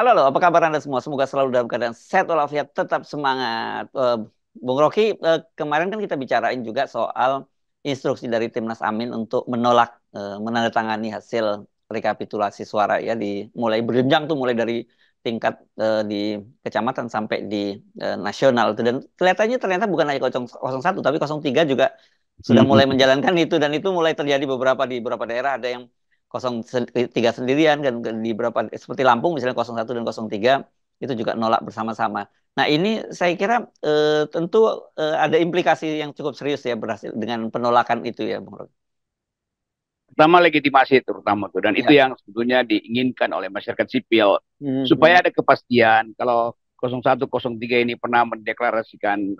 Halo, apa kabar Anda semua? Semoga selalu dalam keadaan sehat walafiat, tetap semangat. Bung Rocky, kemarin kan kita bicarain juga soal instruksi dari Timnas Amin untuk menolak menandatangani hasil rekapitulasi suara ya mulai berjenjang tuh mulai dari tingkat di kecamatan sampai di nasional tuh. Dan kelihatannya ternyata bukan hanya 001 tapi 03 juga sudah mulai menjalankan itu, dan itu mulai terjadi di beberapa daerah. Ada yang 03 sendirian, dan di beberapa seperti Lampung misalnya 01 dan 03 itu juga nolak bersama-sama. Nah, ini saya kira tentu ada implikasi yang cukup serius ya berhasil dengan penolakan itu ya, Bung Roky. Pertama legitimasi terutama tuh, dan itu Ya. yang sebetulnya diinginkan oleh masyarakat sipil supaya Mhm. ada kepastian kalau 01 03 ini pernah mendeklarasikan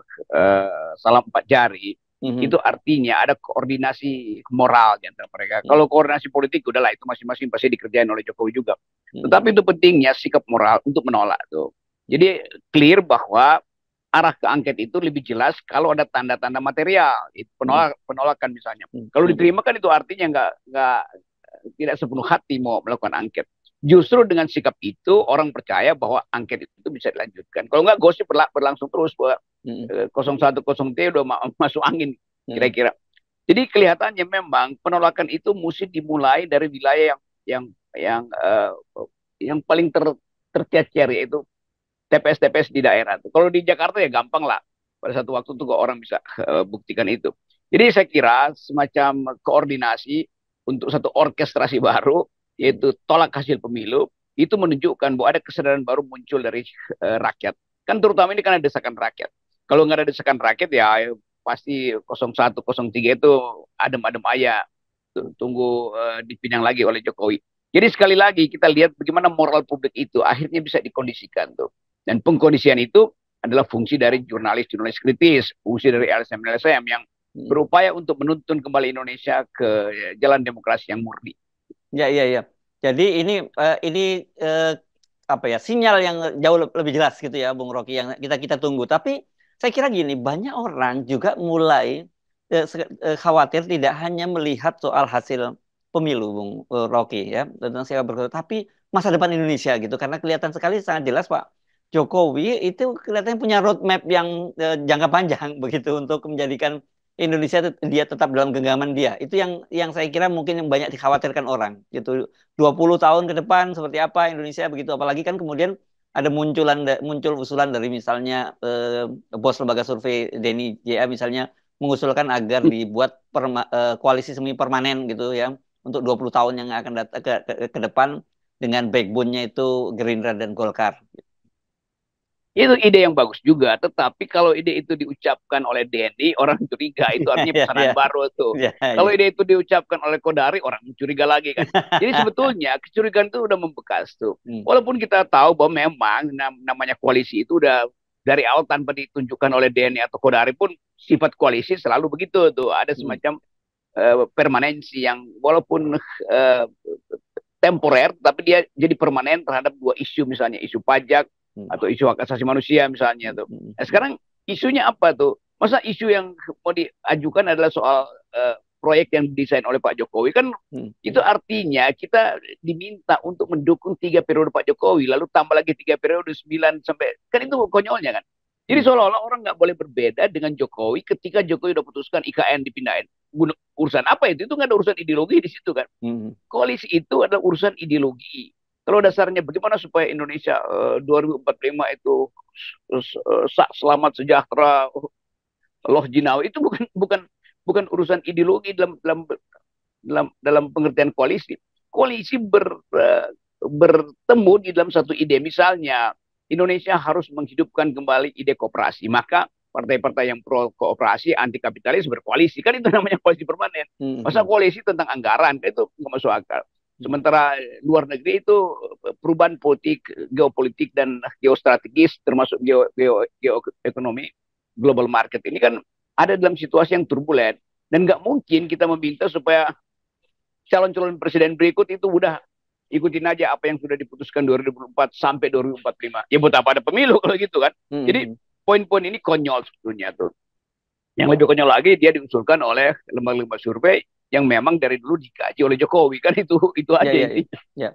salam empat jari, itu Mhm. artinya ada koordinasi moral di antara mereka. Kalau koordinasi politik udahlah itu masing-masing pasti dikerjain oleh Jokowi juga. Mhm. Tetapi itu pentingnya sikap moral untuk menolak tuh. Jadi clear bahwa arah ke angket itu lebih jelas kalau ada tanda-tanda material, itu Mhm. penolakan misalnya. Mhm. Kalau Mhm. diterima kan itu artinya nggak tidak sepenuh hati mau melakukan angket. Justru dengan sikap itu orang percaya bahwa angket itu bisa dilanjutkan. Kalau nggak gosip berlangsung terus bahwa Mhm. 01 03 udah masuk angin Mhm. kira-kira. Jadi kelihatannya memang penolakan itu mesti dimulai dari wilayah yang yang uh, yang paling tercecer, yaitu TPS-TPS di daerah. Kalau di Jakarta ya gampang lah. Pada satu waktu tuh orang bisa buktikan itu. Jadi saya kira semacam koordinasi untuk satu orkestrasi baru, Mhm. yaitu tolak hasil pemilu, itu menunjukkan bahwa ada kesadaran baru muncul dari rakyat. Kan terutama ini kan ada desakan rakyat. Kalau nggak ada desakan rakyat ya pasti 01, 03 itu adem-adem aja. Tunggu dipinang lagi oleh Jokowi. Jadi sekali lagi kita lihat bagaimana moral publik itu akhirnya bisa dikondisikan tuh. Dan pengkondisian itu adalah fungsi dari jurnalis-jurnalis kritis, fungsi dari LSM-LSM yang Mhm. berupaya untuk menuntun kembali Indonesia ke jalan demokrasi yang murni. Ya, ya, ya. Jadi ini eh, apa ya, sinyal yang jauh lebih jelas gitu ya, Bung Rocky, yang kita kita tunggu. Tapi saya kira gini, banyak orang juga mulai khawatir tidak hanya melihat soal hasil pemilu, Bung Rocky ya, tentang siapa berkuasa, tapi masa depan Indonesia gitu, karena kelihatan sekali sangat jelas Pak Jokowi itu kelihatannya punya roadmap yang jangka panjang begitu untuk menjadikan Indonesia dia tetap dalam genggaman dia. Itu yang saya kira mungkin yang banyak dikhawatirkan orang gitu. 20 tahun ke depan seperti apa Indonesia begitu, apalagi kan kemudian ada muncul usulan dari misalnya bos lembaga survei Denny JA misalnya mengusulkan agar dibuat koalisi semi permanen gitu ya untuk 20 tahun yang akan datang ke depan dengan backbone-nya itu Gerindra dan Golkar. Itu ide yang bagus juga, tetapi kalau ide itu diucapkan oleh Denny, orang curiga, itu artinya Ya, pesanan ya, baru tuh. ya, Kalau ya. ide itu diucapkan oleh Kodari, orang curiga lagi kan. Jadi sebetulnya kecurigaan itu udah membekas tuh. Hmm. Walaupun kita tahu bahwa memang namanya koalisi itu udah dari awal tanpa ditunjukkan oleh Denny atau Kodari pun sifat koalisi selalu begitu tuh. Ada Hmm. semacam permanensi yang walaupun temporer, tapi dia jadi permanen terhadap dua isu, misalnya isu pajak Hmm. atau isu hak asasi manusia misalnya tuh. Hmm. Nah, sekarang isunya apa tuh? Masa isu yang mau diajukan adalah soal proyek yang didesain oleh Pak Jokowi, kan Hmm. itu artinya kita diminta untuk mendukung 3 periode Pak Jokowi, lalu tambah lagi 3 periode 9 sampai, kan itu konyolnya kan. Jadi Hmm. seolah-olah orang nggak boleh berbeda dengan Jokowi ketika Jokowi udah putuskan IKN dipindahin. Urusan apa itu? Itu nggak ada urusan ideologi di situ kan. Hmm. Koalisi itu adalah urusan ideologi. Kalau dasarnya bagaimana supaya Indonesia 2045 itu selamat sejahtera, loh jinawi, itu bukan urusan ideologi dalam pengertian koalisi. Koalisi bertemu di dalam satu ide, misalnya Indonesia harus menghidupkan kembali ide kooperasi, maka partai-partai yang pro kooperasi anti kapitalis berkoalisi, kan itu namanya koalisi permanen. Masa Hmm. koalisi tentang anggaran, kan itu nggak masuk akal. Hmm. Sementara luar negeri itu perubahan politik, geopolitik dan geostrategis, termasuk geoekonomi, global market ini kan ada dalam situasi yang turbulen, dan nggak mungkin kita meminta supaya calon-calon presiden berikut itu udah ikutin aja apa yang sudah diputuskan 2004 sampai 2045. Ya buat apa ada pemilu kalau gitu kan. Jadi Hmm. poin-poin ini konyol sebetulnya tuh. Yang lebih konyol lagi, dia diusulkan oleh lembaga-lembaga survei yang memang dari dulu dikaji oleh Jokowi, kan itu Ya, aja ya, ya, intinya. ya.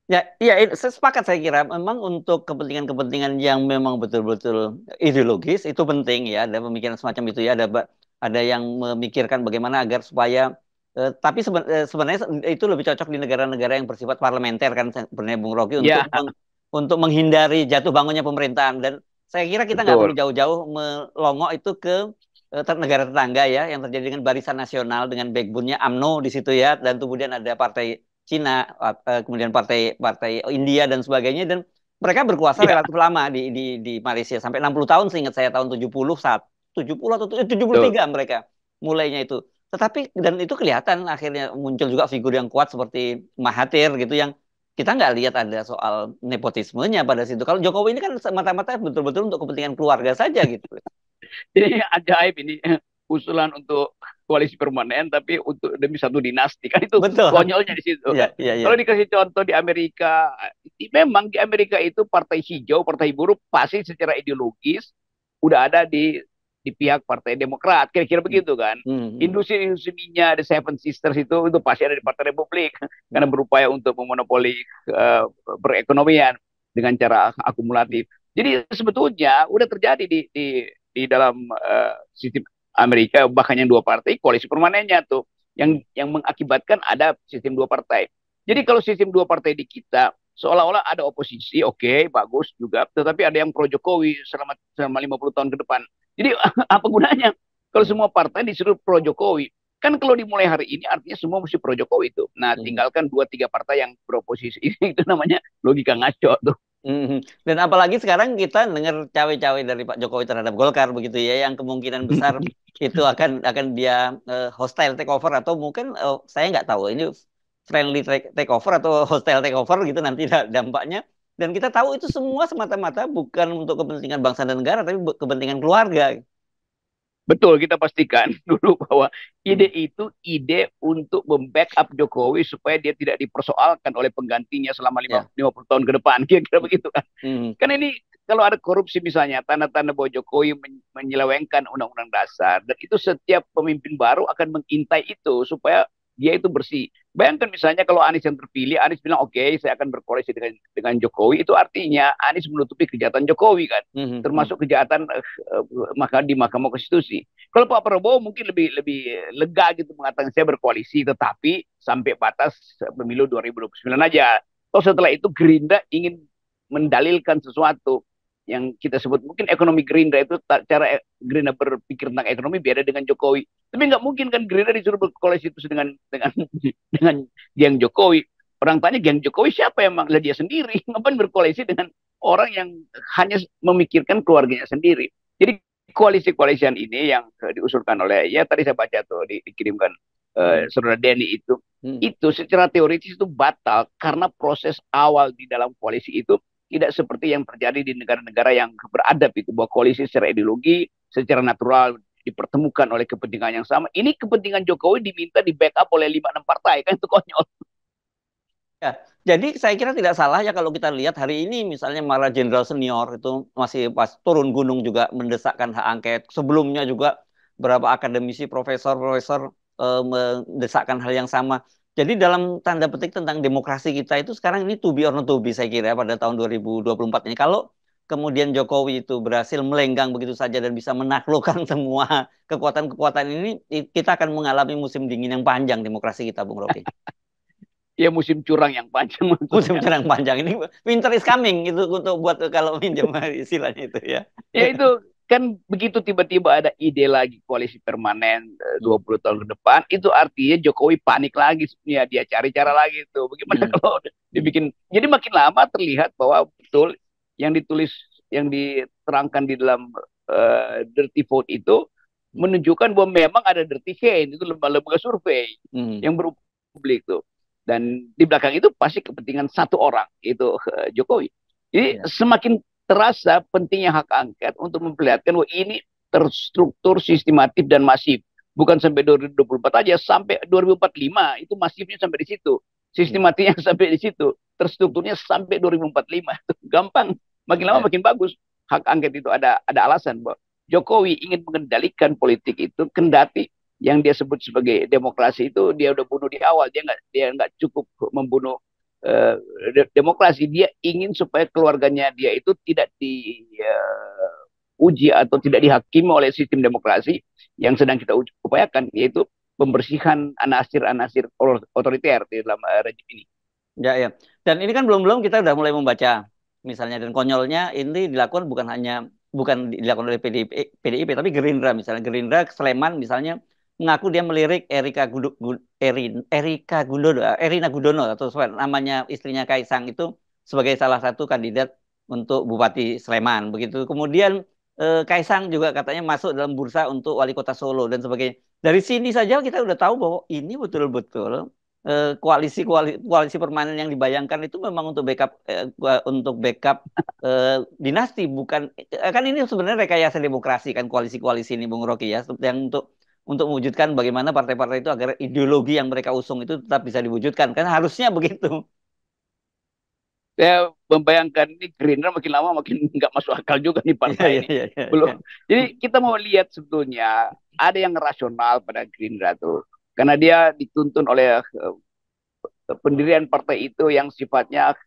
Ya, iya, saya sepakat saya kira memang untuk kepentingan-kepentingan yang memang betul-betul ideologis itu penting ya, ada pemikiran semacam itu ya, ada yang memikirkan bagaimana agar supaya tapi sebenarnya itu lebih cocok di negara-negara yang bersifat parlementer kan sebenarnya Bung Rocky untuk Ya, untuk menghindari jatuh bangunnya pemerintahan dan saya kira kita nggak perlu betul. jauh-jauh melongok itu ke negara tetangga ya yang terjadi dengan Barisan Nasional dengan backbone-nya UMNO di situ ya dan kemudian ada partai Cina, kemudian partai India dan sebagainya dan mereka berkuasa Ya, relatif lama di Malaysia sampai 60 tahun seingat saya tahun 70 saat 70 atau 73 betul. mereka mulainya itu. Tetapi dan itu kelihatan akhirnya muncul juga figur yang kuat seperti Mahathir gitu yang kita nggak lihat ada soal nepotismenya pada situ. Kalau Jokowi ini kan mata-mata betul-betul untuk kepentingan keluarga saja gitu. Ini ajaib ini usulan untuk koalisi permanen tapi untuk demi satu dinasti kan itu Betul. konyolnya di situ Iya, kan. iya, iya. Kalau dikasih contoh di Amerika, memang di Amerika itu partai hijau, partai buruh pasti secara ideologis udah ada di pihak Partai Demokrat, kira-kira Hmm, begitu kan. hmm, hmm. Industri-industri minyak, The Seven Sisters itu pasti ada di Partai Republik karena Hmm. berupaya untuk memonopoli perekonomian dengan cara akumulatif. Jadi sebetulnya udah terjadi di dalam sistem Amerika bahkan yang dua partai koalisi permanennya tuh yang mengakibatkan ada sistem dua partai. Jadi kalau sistem dua partai di kita seolah-olah ada oposisi, oke, bagus juga, tetapi ada yang pro Jokowi selama 50 tahun ke depan. Jadi apa gunanya kalau Hmm. semua partai disuruh pro Jokowi? Kan kalau dimulai hari ini artinya semua mesti pro Jokowi itu. Nah, Hmm. tinggalkan dua tiga partai yang beroposisi itu namanya logika ngaco tuh. Mhm. Dan apalagi sekarang kita dengar cawe-cawe dari Pak Jokowi terhadap Golkar begitu ya, yang kemungkinan besar itu akan dia hostile takeover atau mungkin saya nggak tahu ini friendly takeover atau hostile takeover gitu nanti dampaknya. Dan kita tahu itu semua semata-mata bukan untuk kepentingan bangsa dan negara, tapi kepentingan keluarga. Betul, kita pastikan dulu bahwa ide Hmm. itu ide untuk membackup Jokowi supaya dia tidak dipersoalkan oleh penggantinya selama Ya. 50 tahun ke depan. Kira-kira Hmm. begitu kan. Hmm. Kan ini kalau ada korupsi misalnya, tanda-tanda bahwa Jokowi menyelewengkan undang-undang dasar, dan itu setiap pemimpin baru akan mengintai itu supaya dia itu bersih. Bayangkan misalnya kalau Anies yang terpilih, Anies bilang oke, saya akan berkoalisi dengan Jokowi, itu artinya Anies menutupi kejahatan Jokowi kan, Hmm. Hmm. termasuk kejahatan maka di Mahkamah Konstitusi. Kalau Pak Prabowo mungkin lebih lebih lega gitu mengatakan saya berkoalisi, tetapi sampai batas pemilu 2029 aja. Toh setelah itu Gerindra ingin mendalilkan sesuatu yang kita sebut mungkin ekonomi Gerindra itu cara Gerindra berpikir tentang ekonomi beda dengan Jokowi. Tapi nggak mungkin kan Gerindra disuruh berkoalisi itu dengan geng Jokowi. Orang tanya geng Jokowi siapa emang? Lah dia sendiri. Ngapain berkoalisi dengan orang yang hanya memikirkan keluarganya sendiri. Jadi koalisi-koalisian ini yang diusulkan oleh ya tadi saya baca tuh dikirimkan Hmm. saudara Denny Hmm. itu secara teoritis itu batal karena proses awal di dalam koalisi itu tidak seperti yang terjadi di negara-negara yang beradab itu bahwa koalisi secara ideologi secara natural dipertemukan oleh kepentingan yang sama. Ini kepentingan Jokowi diminta di backup oleh 5-6 partai kan itu konyol. Ya, jadi saya kira tidak salah ya kalau kita lihat hari ini misalnya para jenderal senior itu masih pas turun gunung juga mendesakkan hak angket. Sebelumnya juga beberapa akademisi, profesor-profesor mendesakkan hal yang sama. Jadi dalam tanda petik tentang demokrasi kita itu sekarang ini to be or not to be saya kira pada tahun 2024 ini. Kalau kemudian Jokowi itu berhasil melenggang begitu saja dan bisa menaklukkan semua kekuatan-kekuatan ini, kita akan mengalami musim dingin yang panjang demokrasi kita, Bung Rocky. Ya musim curang yang panjang Musim maksudnya. cerang panjang ini winter is coming itu untuk buat kalau minjem istilahnya itu ya. Ya itu kan begitu tiba-tiba ada ide lagi koalisi permanen Hmm. 20 tahun ke depan, itu artinya Jokowi panik lagi sebenarnya dia cari cara lagi itu. Bagaimana Hmm. kalau Hmm. dibikin jadi makin lama terlihat bahwa betul yang ditulis yang diterangkan di dalam dirty vote itu menunjukkan bahwa memang ada dirty hand itu lembaga-lembaga survei Hmm. yang berpublik tuh. Dan di belakang itu pasti kepentingan satu orang itu Jokowi. Jadi Ya. semakin terasa pentingnya hak angket untuk memperlihatkan bahwa ini terstruktur, sistematif, dan masif. Bukan sampai 2024 aja, sampai 2045 itu masifnya sampai di situ. Hmm. Sistematiknya sampai di situ. Terstrukturnya sampai 2045. Gampang. Makin lama Ya. makin bagus. Hak angket itu ada alasan bahwa Jokowi ingin mengendalikan politik itu kendati yang dia sebut sebagai demokrasi itu dia udah bunuh di awal dia nggak cukup membunuh eh, demokrasi. Dia ingin supaya keluarganya dia itu tidak diuji atau tidak dihakimi oleh sistem demokrasi yang sedang kita upayakan, yaitu pembersihan anasir-anasir otoriter di dalam rejim ini. Ya, ya. Dan ini kan belum-belum kita udah mulai membaca, misalnya, dan konyolnya ini dilakukan bukan dilakukan oleh PDIP, tapi Gerindra misalnya. Gerindra Sleman misalnya mengaku dia melirik Erika Gudono, Erina Gudono atau namanya istrinya Kaisang itu sebagai salah satu kandidat untuk Bupati Sleman. Begitu. Kemudian Kaisang juga katanya masuk dalam bursa untuk wali kota Solo dan sebagainya. Dari sini saja kita udah tahu bahwa ini betul-betul koalisi permanen yang dibayangkan itu memang untuk backup dinasti, bukan kan ini sebenarnya rekayasa demokrasi kan, koalisi-koalisi ini Bung Rocky ya, yang untuk mewujudkan bagaimana partai-partai itu agar ideologi yang mereka usung itu tetap bisa diwujudkan kan, harusnya begitu. Saya membayangkan ini Gerindra makin lama makin nggak masuk akal juga nih Iya, partai iya, ini. iya, iya, Belum. iya. Jadi kita mau lihat sebetulnya ada yang rasional pada Gerindra tuh. Karena dia dituntun oleh pendirian partai itu yang sifatnya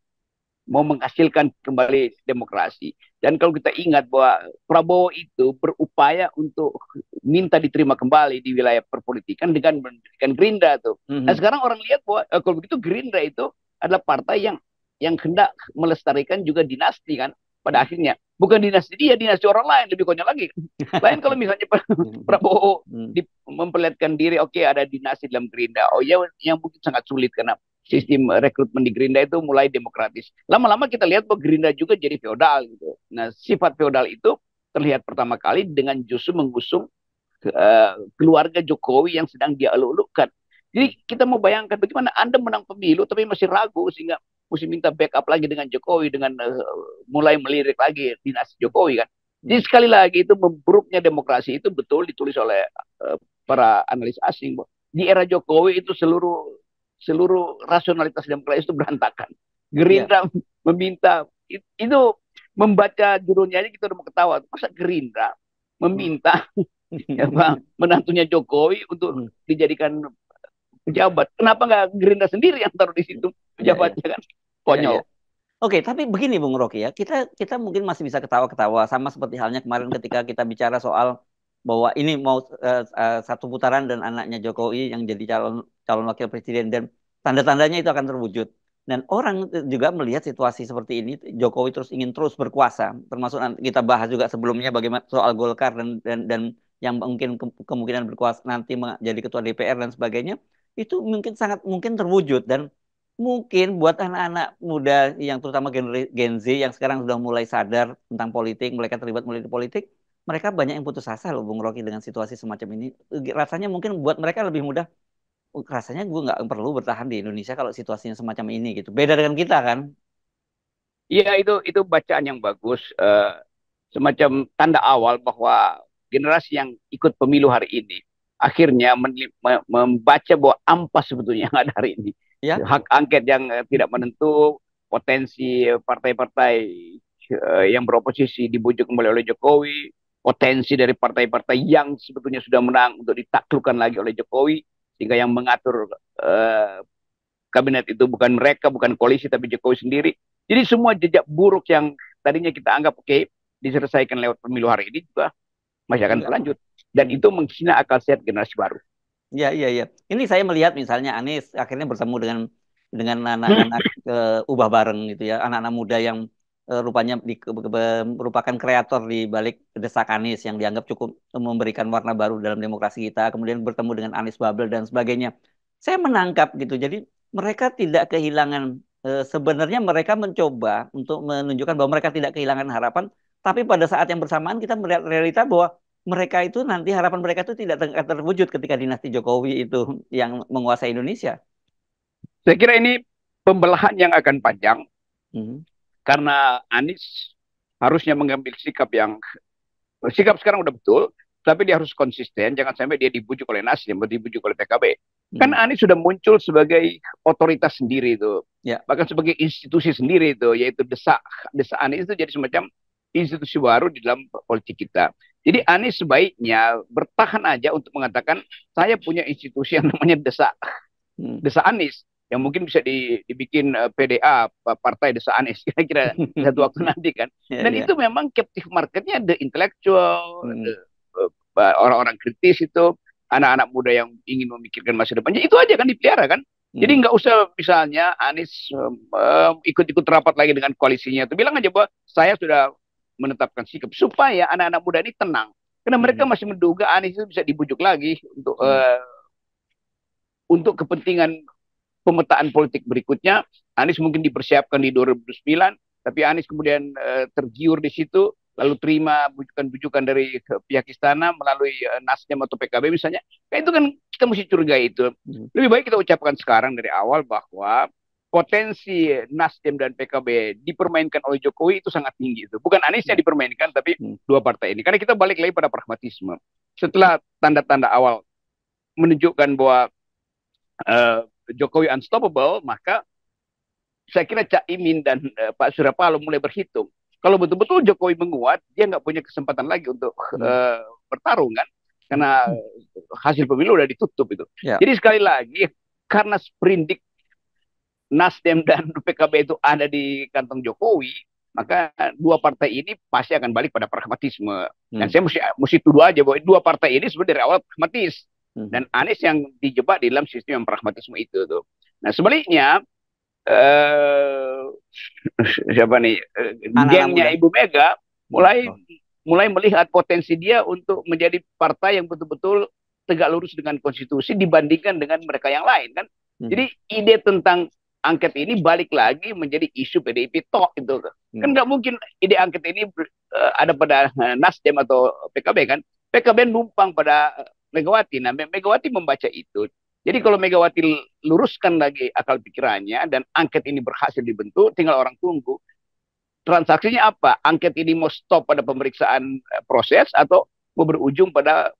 mau menghasilkan kembali demokrasi. Dan kalau kita ingat bahwa Prabowo itu berupaya untuk minta diterima kembali di wilayah perpolitikan dengan mendirikan Gerindra tuh. Nah Mhm. sekarang orang lihat bahwa kalau begitu Gerindra itu adalah partai yang hendak melestarikan juga dinasti kan pada akhirnya. Bukan dinasti dia, dinasti orang lain, lebih konyol lagi. Lain kalau misalnya Mhm. Prabowo Mhm. memperlihatkan diri, oke ada dinasti dalam Gerindra. Oh ya, yang mungkin sangat sulit karena sistem rekrutmen di Gerindra itu mulai demokratis. Lama-lama kita lihat bahwa Gerindra juga jadi feodal gitu. Nah, sifat feodal itu terlihat pertama kali dengan justru mengusung keluarga Jokowi yang sedang dia eluk-elukkan. Jadi kita mau bayangkan bagaimana Anda menang pemilu tapi masih ragu sehingga mesti minta backup lagi dengan Jokowi dengan mulai melirik lagi dinasti Jokowi kan. Jadi Mhm. sekali lagi itu memburuknya demokrasi itu betul ditulis oleh para analis asing. Di era Jokowi itu seluruh seluruh rasionalitas demokrasi itu berantakan. Ya. Gerindra meminta itu membaca judulnya aja kita udah mau ketawa. Masa Gerindra Mhm. meminta ya, menantunya Jokowi untuk Mhm. dijadikan pejabat. Kenapa nggak Gerindra sendiri yang taruh di situ Ya, ya, pejabatnya kan? ya, ya. Konyol. Oke, tapi begini Bung Rocky ya, kita kita mungkin masih bisa ketawa-ketawa sama seperti halnya kemarin ketika kita bicara soal bahwa ini mau satu putaran dan anaknya Jokowi yang jadi calon calon wakil presiden dan tanda-tandanya itu akan terwujud. Dan orang juga melihat situasi seperti ini, Jokowi terus ingin terus berkuasa, termasuk nanti kita bahas juga sebelumnya bagaimana soal Golkar dan yang mungkin kemungkinan berkuasa nanti menjadi ketua DPR dan sebagainya, itu mungkin sangat mungkin terwujud dan mungkin buat anak-anak muda yang terutama Gen Z yang sekarang sudah mulai sadar tentang politik, mereka terlibat mulai di politik, mereka banyak yang putus asa loh Bung Rocky dengan situasi semacam ini. Rasanya mungkin buat mereka lebih mudah. Rasanya gue nggak perlu bertahan di Indonesia kalau situasinya semacam ini gitu. Beda dengan kita kan. Iya itu bacaan yang bagus. Semacam tanda awal bahwa generasi yang ikut pemilu hari ini akhirnya membaca bahwa ampas sebetulnya yang ada hari ini. Ya, Hak angket yang tidak menentu, potensi partai-partai yang beroposisi dibujuk kembali oleh Jokowi, potensi dari partai-partai yang sebetulnya sudah menang untuk ditaklukkan lagi oleh Jokowi, sehingga yang mengatur kabinet itu bukan mereka, bukan koalisi, tapi Jokowi sendiri. Jadi semua jejak buruk yang tadinya kita anggap oke, diselesaikan lewat pemilu hari ini juga masih akan enggak. berlanjut. Dan itu menghina akal sehat generasi baru. Iya, iya, iya. Ini saya melihat misalnya Anies akhirnya bertemu dengan anak-anak ubah bareng gitu ya, anak-anak muda yang rupanya merupakan kreator di balik desak Anies yang dianggap cukup memberikan warna baru dalam demokrasi kita. Kemudian bertemu dengan Anies Bubble dan sebagainya. Saya menangkap gitu. Jadi mereka tidak kehilangan sebenarnya mereka mencoba untuk menunjukkan bahwa mereka tidak kehilangan harapan, tapi pada saat yang bersamaan kita melihat realita bahwa mereka itu nanti harapan mereka itu tidak terwujud ketika dinasti Jokowi itu yang menguasai Indonesia. Saya kira ini pembelahan yang akan panjang Mhm. karena Anies harusnya mengambil sikap sekarang udah betul, tapi dia harus konsisten. Jangan sampai dia dibujuk oleh Nasdem, dibujuk oleh PKB. Kan Mhm. Anies sudah muncul sebagai otoritas sendiri itu, Ya, bahkan sebagai institusi sendiri itu, yaitu desa Anies itu jadi semacam institusi baru di dalam politik kita. Jadi Anies sebaiknya bertahan aja untuk mengatakan saya punya institusi yang namanya desa mhm. desa Anies. yang mungkin bisa dibikin PDA, Partai Desa Anies, kira-kira satu waktu nanti kan. Ya, Dan ya. itu memang captive marketnya the intellectual, Hmm. orang-orang kritis itu, anak-anak muda yang ingin memikirkan masa depannya, itu aja kan dipelihara kan. Jadi Hmm. nggak usah misalnya Anies ikut-ikut rapat lagi dengan koalisinya. Itu bilang aja bahwa saya sudah menetapkan sikap supaya anak-anak muda ini tenang. Karena mereka Hmm. masih menduga Anies itu bisa dibujuk lagi Hmm. untuk kepentingan pemetaan politik berikutnya. Anies mungkin dipersiapkan di 2009, tapi Anies kemudian tergiur di situ, lalu terima bujukan-bujukan dari pihak istana melalui Nasdem atau PKB misalnya. Kayak itu kan kita mesti curigai itu. Hmm. Lebih baik kita ucapkan sekarang dari awal bahwa potensi Nasdem dan PKB dipermainkan oleh Jokowi itu sangat tinggi itu. Bukan Anies yang dipermainkan, tapi Hmm. dua partai ini. Karena kita balik lagi pada pragmatisme. Setelah tanda-tanda awal menunjukkan bahwa Jokowi unstoppable, maka saya kira Cak Imin dan Pak Surya Paloh mulai berhitung. Kalau betul-betul Jokowi menguat, dia nggak punya kesempatan lagi untuk Hmm. bertarung kan, karena hasil pemilu udah ditutup itu. Ya. Jadi sekali lagi, karena sprindik Nasdem dan PKB itu ada di kantong Jokowi, maka dua partai ini pasti akan balik pada pragmatisme. Dan Hmm. saya mesti tuduh aja bahwa dua partai ini sebenarnya dari awal pragmatis. Hmm. Dan Anies yang dijebak di dalam sistem yang pragmatisme itu tuh. Nah sebaliknya eh, siapa nih Anak-anak gengnya muda. Ibu Mega Hmm. mulai Oh. mulai melihat potensi dia untuk menjadi partai yang betul-betul tegak lurus dengan konstitusi dibandingkan dengan mereka yang lain kan. Hmm. Jadi ide tentang angket ini balik lagi menjadi isu PDIP tok itu kan Hmm. nggak mungkin ide angket ini ada pada Nasdem atau PKB kan. PKB numpang pada Megawati. Nah Megawati membaca itu. Jadi kalau Megawati luruskan lagi akal pikirannya dan angket ini berhasil dibentuk, tinggal orang tunggu transaksinya apa? Angket ini mau stop pada pemeriksaan proses atau mau berujung pada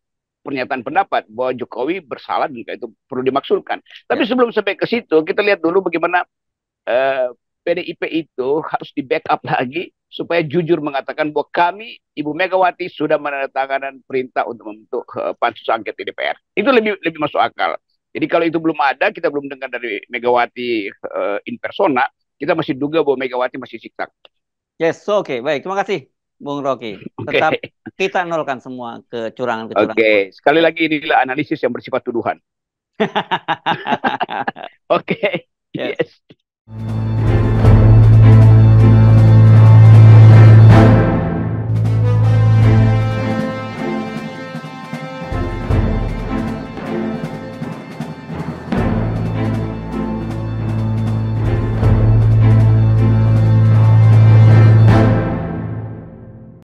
pernyataan pendapat bahwa Jokowi bersalah dan itu perlu dimaksudkan. Tapi Ya. sebelum sampai ke situ, kita lihat dulu bagaimana PDIP itu harus di backup lagi supaya jujur mengatakan bahwa kami, Ibu Megawati, sudah menandatangani perintah untuk membentuk pansus angket di DPR. Itu lebih lebih masuk akal. Jadi kalau itu belum ada, kita belum dengar dari Megawati in persona, kita masih duga bahwa Megawati masih sikap. Yes, oke, baik. Terima kasih, Bung Rocky. Oke, Tetap kita nolkan semua kecurangan-kecurangan. oke. Sekali lagi inilah analisis yang bersifat tuduhan. Oke, Yes. yes.